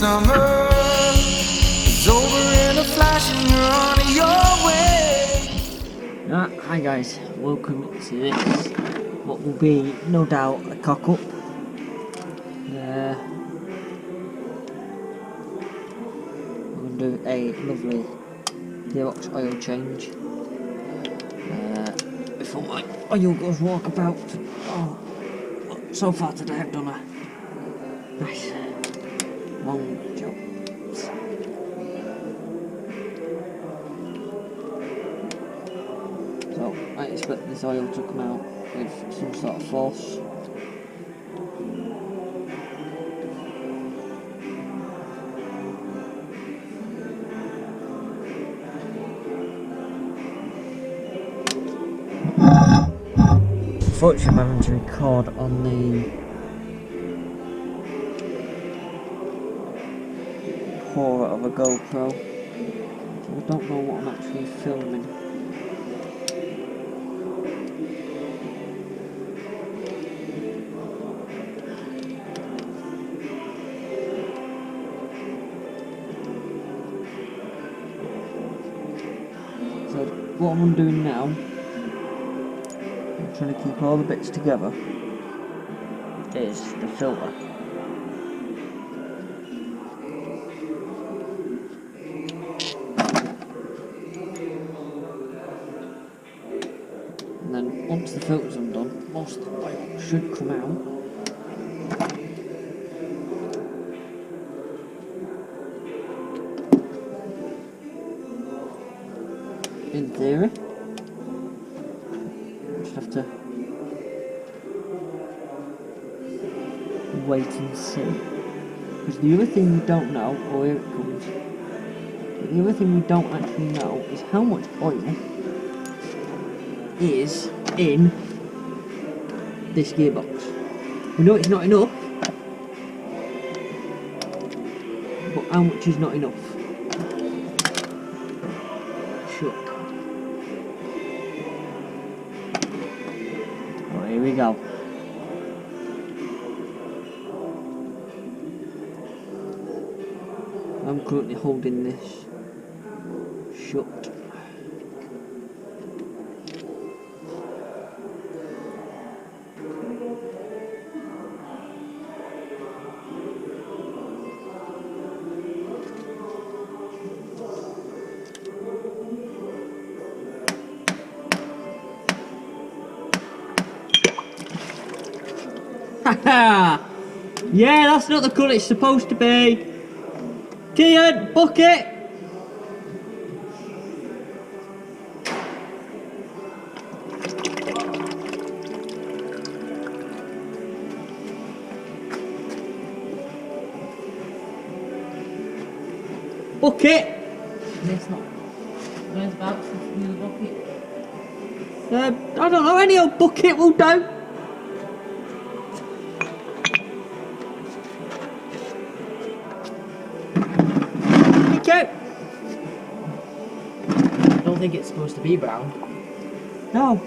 summer is over in a flash and you're on your way. Hi guys, welcome to this, what will be no doubt a cock up. We're going to do a lovely gearbox oil change before my oil goes walkabout. Oh, so far today I've done a nice long job. So I expect this oil to come out with some sort of force. Unfortunately, I'm having to record on the port of a GoPro, so I don't know what I'm actually filming. So what I'm doing now, I'm trying to keep all the bits together, is the filter. And then once the filter's undone, most of the oil should come out. In theory, just have to wait and see. Because the other thing we don't know, oh here it comes, the other thing we don't actually know is how much oil is in this gearbox. We know it's not enough, but how much is not enough? Shut. Oh, here we go. I'm currently holding this shut. Haha! Yeah, that's not the colour it's supposed to be. Kian, bucket! Bucket! It's not. Where's about the bucket? I don't know, any old bucket will do. Okay. I don't think it's supposed to be brown. No.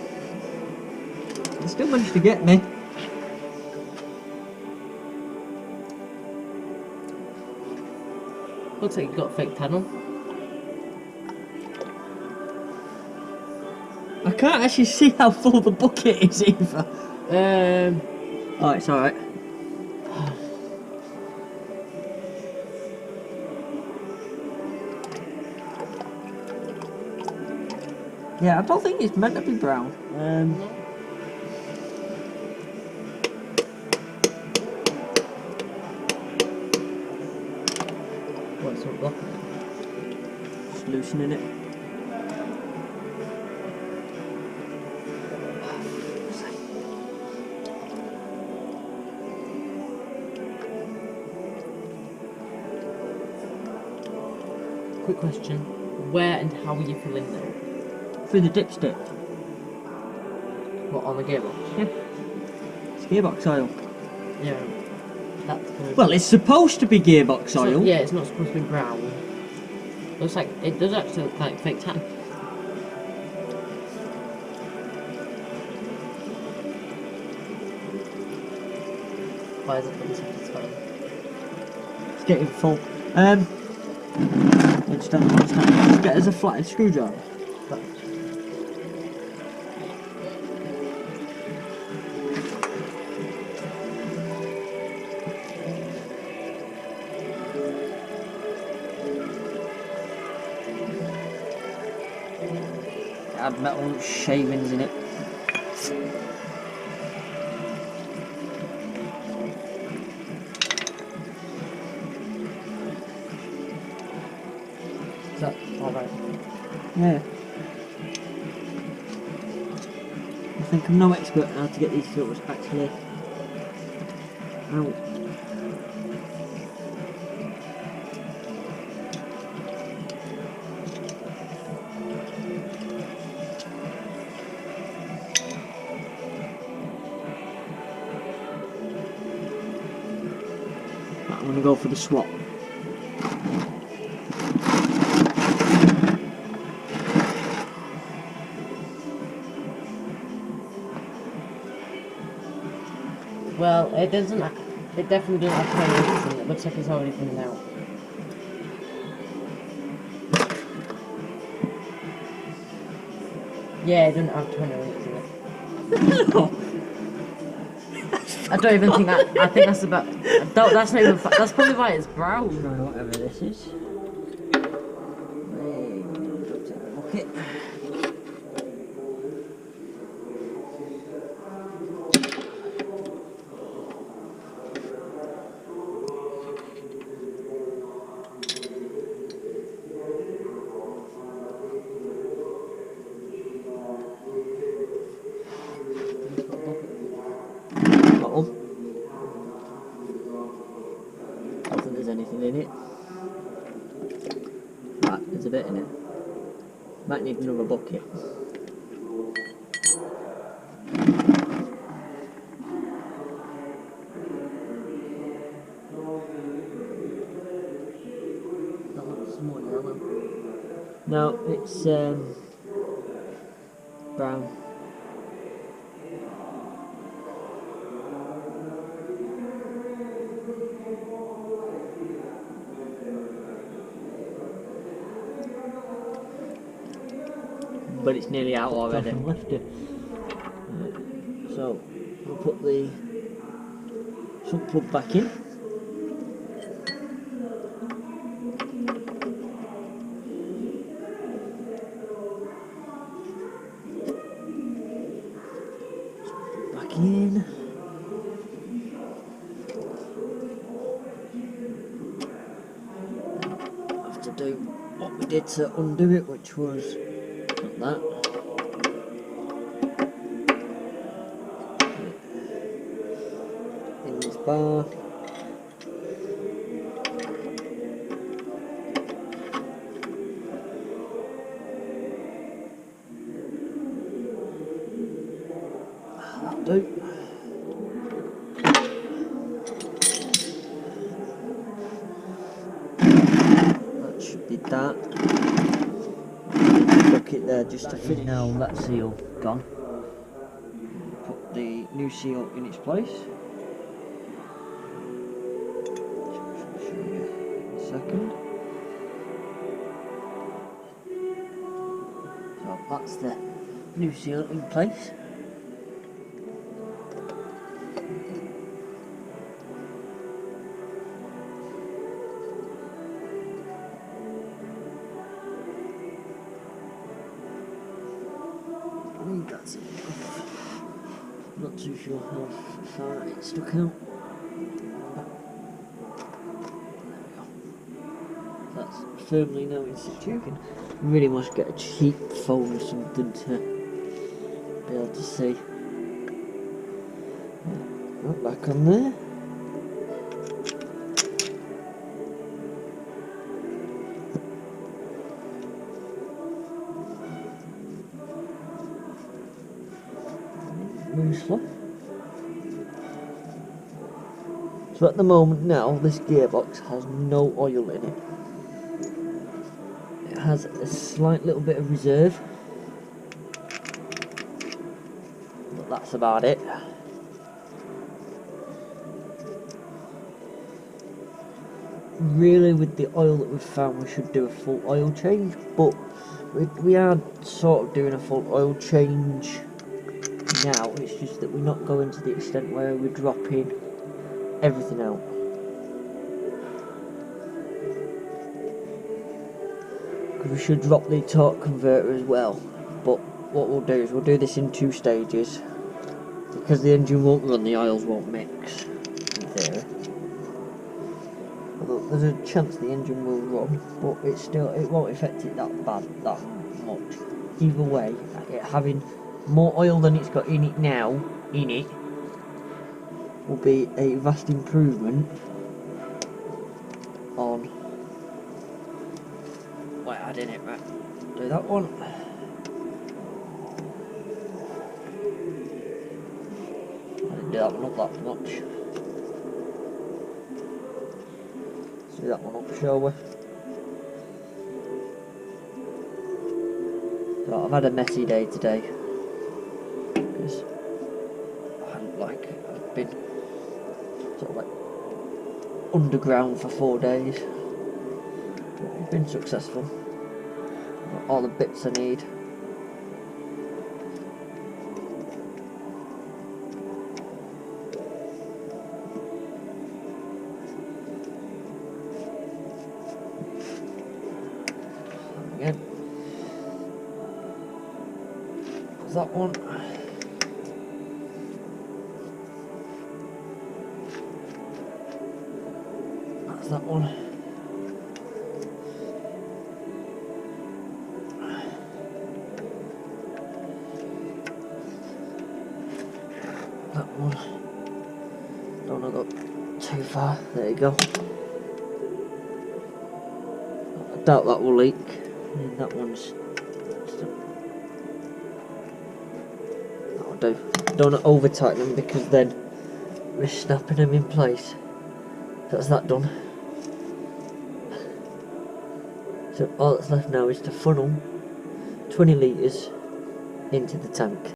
It still managed to get me. Looks like you've got a fake tunnel. I can't actually see how full the bucket is either. Oh, it's alright. Yeah, I don't think it's meant to be brown. What's up, blocking it? Just loosening it. Quick question. Where and how are you filling them? Through the dipstick. What, on the gearbox? Yeah. It's gearbox oil. Yeah. That's good. Well, it's supposed to be gearbox So, oil. yeah, it's not supposed to be brown. Looks like, it does actually look like fake tan. Why is it been satisfying? getting full. Just get us a flathead screwdriver. It had metal shavings in it. Is that alright? Yeah. I think I'm no expert on how to get these filters actually out. Right, I'm going to go for the swap. Well, it doesn't. It definitely doesn't have 20 litres in it. It looks like it's already coming out. Yeah, it doesn't have 20 litres in it. I don't even think that. I think that's about. That's not even. That's probably why it's brown. Right, whatever this is. Okay. Bottle. I don't think there's anything in it. Right, there's a bit in it. Might need another bucket. That looks more yellow. No, it's brown. But it's nearly out already. So we'll put the sump plug back in. Back in. Have to do what we did to undo it, which was not that. In this bar. That'll do. That should be that. Bucket there just to fit. Now that seal gone. Put the new seal in its place. Show you in a second. So that's the new seal in place. I think that's enough. Not too sure how far it's stuck out. There we go. That's firmly now in situ. You can really must get a cheap phone or something to be able to see. Right, back on there. Loosely. So at the moment now, this gearbox has no oil in it. It has a slight little bit of reserve, but that's about it. really with the oil that we've found we should do a full oil change, but we are sort of doing a full oil change now. It's just that we're not going to the extent where we're dropping everything out. Because we should drop the torque converter as well, but what we'll do is we'll do this in 2 stages, because the engine won't run, the oils won't mix, in theory. Although there's a chance the engine will run, but it won't affect it that much. Either way, it having more oil than it's got in it now, will be a vast improvement on by adding it. Right, do that one. I didn't do that one up that much. Let's do that one up, shall we? So I've had a messy day today because I've been sort of like underground for 4 days. But I've been successful. Got all the bits I need. Again. That one. That's that one. That one. Don't want to go too far. There you go. I doubt that will leak. And that one's. That'll do. Don't over tighten them because then we're snapping them in place. That's that done. So all that's left now is to funnel 20 litres into the tank.